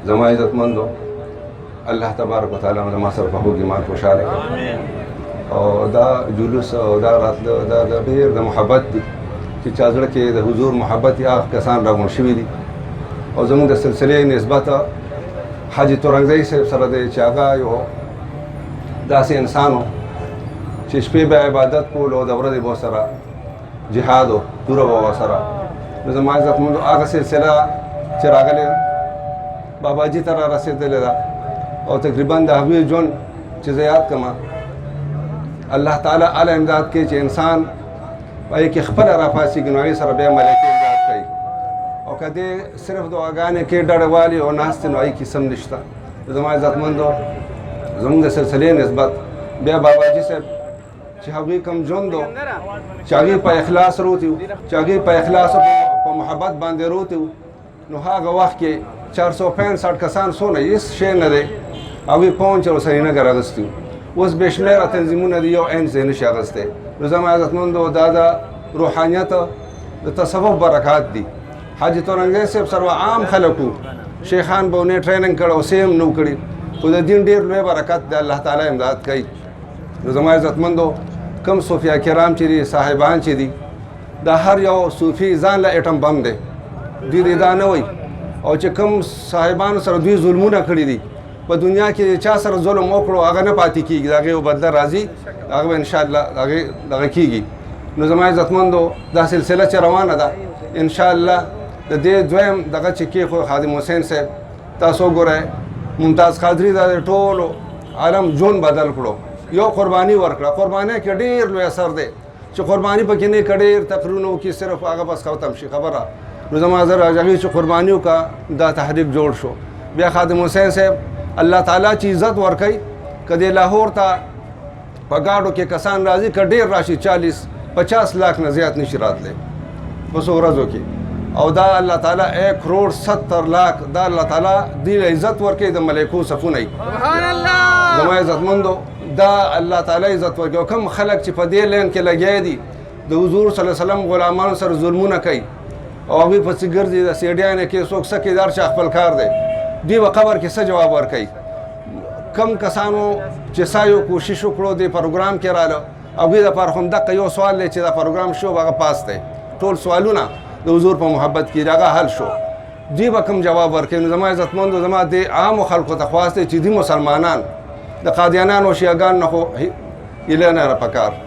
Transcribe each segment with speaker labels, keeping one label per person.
Speaker 1: زما عزتمندو الله تبارک وتعالی زما سره په هغو کې مان خوشحاله کړي او دا جلوس او دا راتله دا ډېر د محبت دي چې چا زړه کې د حضور محبت یې هغه کسان راغونډ شوي دي او زموږ د سلسلې نسبت حاجي تورنګزی صاحب سره دی چې هغه یو داسې انسان و چې شپې به عبادت کول او د ورځې به ورسره جهاد و توره به ورسره نو زما عزتمندو هغه سلسله چې راغلې باباجي ته را رسېدلې ده او تقریبا د هغوی ژوند چې زه یاد کړم الله تعالی هله امداد کوي چې انسان په هغې کې خپله راپاڅېږي نو هغې سره بیا ملایکې امداد کوي او که دې صرف دعاګانې کې ډډه والي او ناستې نو هغې کې څه هم نشته زما عزتمندو زموږ د سلسلې نسبت بیا باباجي صاحب چې هغوی کوم ژوند و چې هغوی په اخلاص روتي وو چې هغوی په اخلاص او په محبت باندې روتي وو نو هغه وخت کې 465 کسان څونه هېڅ شی نه دی هغوی پونچ او سرینګر اخیستي وو اوس بې شمېره تنظیمونه دي یو عین ځای نشي اخیستی نو زما عزتمندو دا د روحانیت د تصوف برکات دي حاجي تورنګزی صاحب سره عام خلک وو شیخان به ونې ټریننګ کړی او سیم نه و کړي خو د دین ډېر لوی برکت دی الله تعالی امداد کوي نو زما عزتمندو کم صوفیا کرام چې دي صاحبان چې دي دا هر یو صوفي ځان له ایټم بم دی دوی دا نه وایي او چې کوم صاحبانو سره دوی ظلمونه کړي دي په دنیا کې چا سره ظلم وکړو هغه نه پاتې کېږي د هغې یو بدله راځي هغه به انشاءالله دغه کېږي نو زما عزتمندو دا سلسله چې روانه ده انشاءالله د دې دویم دغه چې کېښود خادم حسین صاحب تاسو وګورئ ممتاز قادري دا د ټولو عالم ژوند بدل کړو یو قرباني ورکړه قربانۍ کې ډېر لوی اثر دی چې قرباني پکې نه کړې ډېر تقریرونه وکړي صرف هغه بس ختم شي خبره نو زما زر هغې چې قرباني وکړه دا تحریک جوړ شو بیا خادم حسین صاحب الله تعالی چې عزت ورکوي که د لاهور ته په ګاډو کې کسان راځي که ډېر راشي 40-50 لاک نه زیات نشي راتلی په څو ورځو کې او دا الله تعالی 1 کروڑ 70 لاک دا الله تعالی دې له عزت ورکوي د ملایکو صفونه یې سبحان الله زما عزتمندو دا الله تعالی عزت ورکوي او کوم خلک چې په دې لین کې لګیا دي د حضور صلی الله علیه وسلم غلامانو سره ظلمونه کوي او هغوی پسې ګرځي د سیډیانو کې څوک څه کېدار چې خپل کار دی دوی به قبر کې څه جواب ورکوي کم کسانو چې سا یو کوشش وکړو دې پروګرام کې راله هغوی دپاره خو همدقه یو سوال دی چې دا پروګرام شو هغه پاس دی ټول سوالونه د حضور په محبت کې هغه حل شو دوی به کوم جواب ورکوي نو زما عزتمندو زما د عامو خلکو ته خواست دی چې دوی مسلمانان د قادیانانو شیعګان نه خو هیله نه را پکار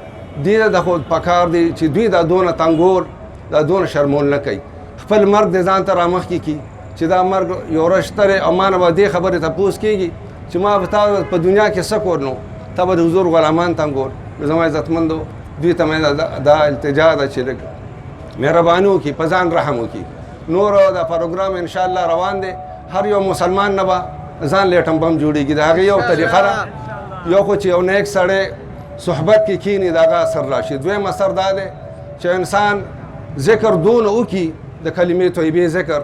Speaker 1: دوی د خو پکار دی چې دوی دا دونه تنګور دا دونه شرمول نه کوي خپل مرګ د ځان ته رامخکې کړي چې دا مرګ یو رشته او ما نه به دې خبرې تپوس کېږي چې ما به تا په دنیا کې څه کور نو ته به د حضور غلامان تنګور نو زما عزتمندو دوی ته مې دا التجا ده چې لږ مهرباني وکړي په ځان رحم وکړي نور دا پروګرام انشاءالله روان دی هر یو مسلمان نه به ځان لیټم بم جوړېږي د هغې یو طریقه ده یو خو چې یو نیک سړی صحبت کې کښېني د هغه اثر راشي دویم اثر دا دی چې انسان ذکر دونه وکړي د کلمې طیبې ذکر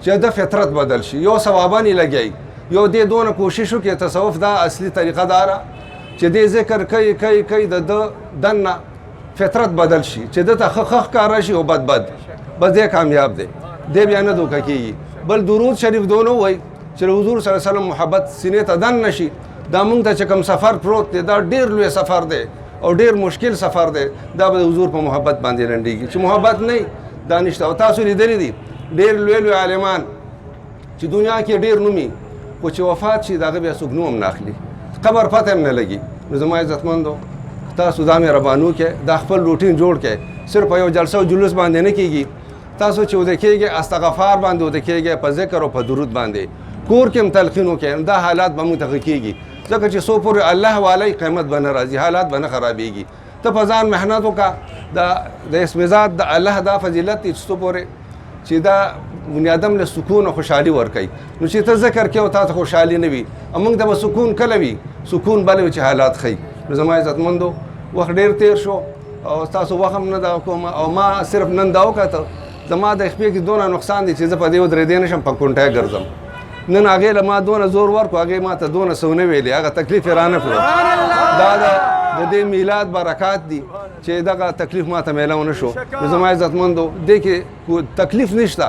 Speaker 1: چې د فطرت بدل شي یو ثوابان یې لګوي یو دې دونه کوشش وکړي تصوف دا اصلي طریقه داره چې دې ذکر کوي د ده دننه فطرت بدل شي چې ده ته ښه ښکاره شي او بد بس دې کامیاب دی دې بیا نه دوکه کېږي بل درود شریف دونه ووایي چې حضور صلی الله علیه وسلم محبت سینې ته دن نشي دا مونږ ته چې کوم سفر پروت دی دا ډېر لوی سفر دی او ډېر مشکل سفر دی دا به د حضور په محبت باندې لنډېږي چې محبت نه دا نشته او تاسو لیدلی دي ډېر لوی عالمان چې دنیا کې ډېر نومي خو چې وفات شي د هغه بیا څوک نوم هم نه اخلي قبر پته هم نه لګي نو زما عزتمندو تاسو دا مهرباني وکړئ دا خپل روټین جوړ کړئ صرف په یو جلسه او جلوس باندې نه کېږي تاسو چې وده کېږئ استغفار باندې وده کېږئ په ذکر او په درود باندې کور کې هم تلقین وکړئ دا حالات به مونږ ته ښه کېږي ځکه چې څو پورې الله والی قیمت به نه راځي حالات به نه خرابېږي ته په ځان محنت وکړه د اسم ذات د الله دا فضیلت دی چې څو پورې چې دا بنیادم له سکون او خوشحالي ورکوي نو چې ته ذکر کوې او تا ته خوشحالي نه وي موږ ته به سکون کله وي سکون بله وي چې حالات ښیي نو زما عزتمندو وخت ډېر تېر شو او ستاسو وخت هم نه دا کوم او ما صرف نن دا وکته زما د خپې کې دونه نقصان دی چې زه په دې ودرېدی نه شم په کونټۍ ګرځم نن هغې له ما دونه زور ورکړو هغې ما ته دونه څه ونه ویلې هغه تکلیف یې رانه کړو دا د دې میلاد برکات دي چې دغه تکلیف ما ته میلاو نه شو نو زما عزتمندو دې کې تکلیف نشته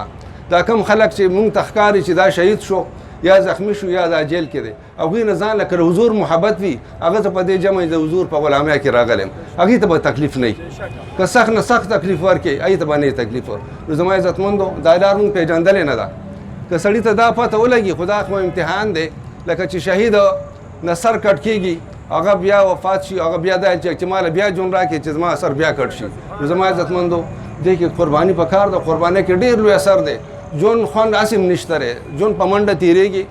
Speaker 1: دا کم خلک چې مونږ ته ښکاري چې دا شهید شو یا زخمی شو یا د جیل کې دی هغوی نه ځان لکه حضور محبت وي هغه ته په دې جمع د حضور په غلامۍ کې راغلی یم هغوی ته به تکلیف نه وي که سخت نه سخت تکلیف ورکړي هغې ته به نه تکلیف نو زما عزتمندو دا لار مونږ پېژندلې نه ده که سړي ته دا پته ولګي خو دا خو امتحان دی لکه چې شهید نه سر کټ کېږي هغه بیا وفات شي هغه بیا دا چې ماله بیا ژوند راکړي چې زما سر بیا کټ شي نو زما عزتمندو دې کې قرباني پکار ده قربانۍ کې ډېر لوی اثر دی ژوند خوند هسې هم نشته دی ژوند په منډه تېرېږي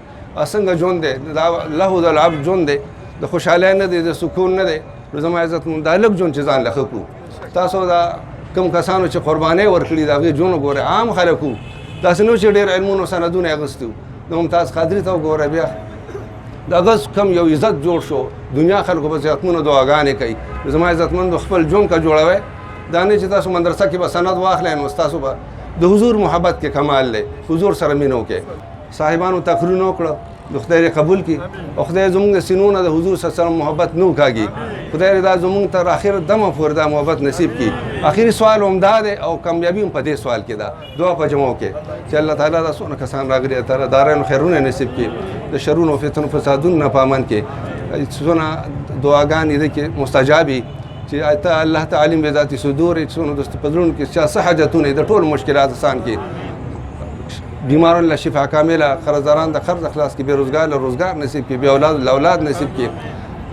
Speaker 1: څنګه ژوند دی دا لهو د العبد ژوند دی د خوشحالۍ نه دی د سکون نه دی نو زما عزتمند دا لږ ژوند چې ځان له ښه کړو تاسو دا کوم کسانو چې قربانۍ ورکړي د هغې ژوند وګورئ عام خلک وو داسې نه و چې ډېر علمونو سندونه یې اخیستي وو د ممتاز قادري ته وګوره بیا د هغه کم یو عزت جوړ شو دنیا خلکو په زیاتمونو دعاګانې کوي زما عزتمندو خپل ژوند که جوړوئ دا نه چې تاسو مدرسه کې به سند واخلئ نو ستاسو به د حضور محبت کې کمال دی حضور سره مینه وکړئ صاحبانو تقریرونه وکړه د خدای دې قبول کړي او خدای زموږ د سینو نه د حضور صلی الله علیه وسلم محبت نه وکاږي خدای دې دا زموږ تر آخر دمه پورې دا محبت نصیب کړي آخري سوال همدا دی او کامیابي هم په دې سوال کې ده دعا په جمع وکړئ چې الله تعالی دا څونه کسان راغلي تعالی دارین خیرونه نصیب کړي د شرونو فتنو فسادونو نه په امن کې څونه دعاګانې دي کې مستجابي چې الله تعالی به ذاتي صدور څونه د پدرون کې چا څه حاجتونه د ټول مشکلات آسان کې بیماران له شفا کامله قرضداران د قرض اخلاص کې بیروزګار له روزګار نصیب کې بې اولاد له اولاد نصیب کې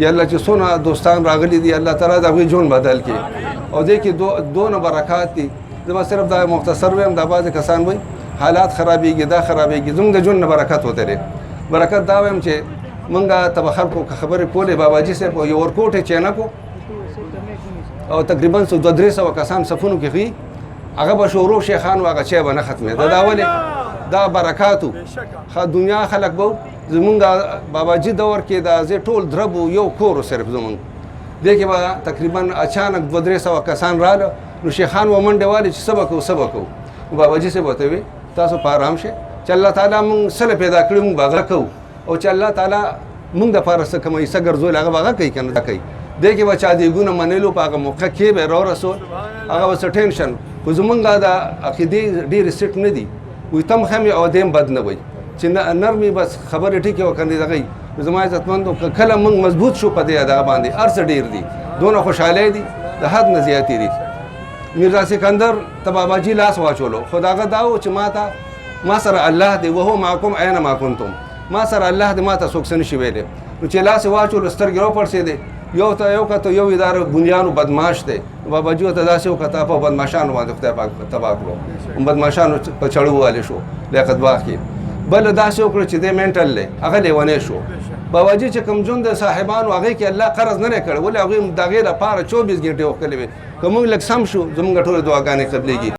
Speaker 1: یا الله چې څونه دوستان راغلي دي الله تعالی د هغوی ژوند بدل کړي او دې کې دونه برکات دي زما صرف دا مختصر وایم دا بعضې کسان وایي حالات خرابېږي دا خرابېږي زموږ د ژوند نه برکت وته دی برکت دا وایم چې مونږ ته به خلکو خبرې کولې باباجي صاحب یو ورکوټ یې چینکو او تقریبا 200-300 کسان صفونو کې خي هغه به شورو شیخان هغه چای به نه ختمېده دا ولې دا برکاتو ښه دنیا خلک به زمونږ باباجي دور کې دا زه ټول درب یو کور صرف زمونږ دې کې به تقریبا اچانک 200-300 کسان راله نو شیخان و منډې والي چې څه به کوو څه به کوو باباجي صاحب ورته وي تاسو په ارام شئ چې الله تعالی مونږ سله پیدا کړي مونږ به هغه کوو او چې الله تعالی مونږ دپاره څه کوم ایسه ګرځول هغه به هغه کوي که نه دا کوي دې کې به چا دیګونه منلو په هغه موقع کې به رارسول هغه به څه ټینشن خو زمونږ د عقیدې ډېرې سیټ نه دي وایي تم خمې او دیم بد نه وایي چې نرمي بس خبرې ټیکې وکړې دغه زما عزتمندو که کله موږ مضبوط شو په دې دغه باندې هر څه ډېر دي دونه خوشحالۍ دي د حد نه زیاتې دي میرزا سکندر ته باباجي لاس واچولو خو د هغه دا و چې ما سره الله دی وهو معکم اینما کنتم ما سره الله دی ما ته څوک څه نشي ویلی نو چې لاس یې واچولو سترګې راپړسېدې یو ته یو کته یو اداره بنیانو بدماش دی باباجي ورته داسې وکته په بدماشانو باندې خدای پاک تباه کړو بدماشانو په چړو والې شو لیاقت باغ کې بل داسې وکړو چې دی مینټل دی هغه لیونی شو باباجي چې کوم ژوند د صاحبانو هغې کې الله قرض نه دی کړی ولې هغوی د هغې لپاره 24 ګنټې وکړلې وې که موږ لږ سم شو زموږ ټولې دعاګانې قبلېږي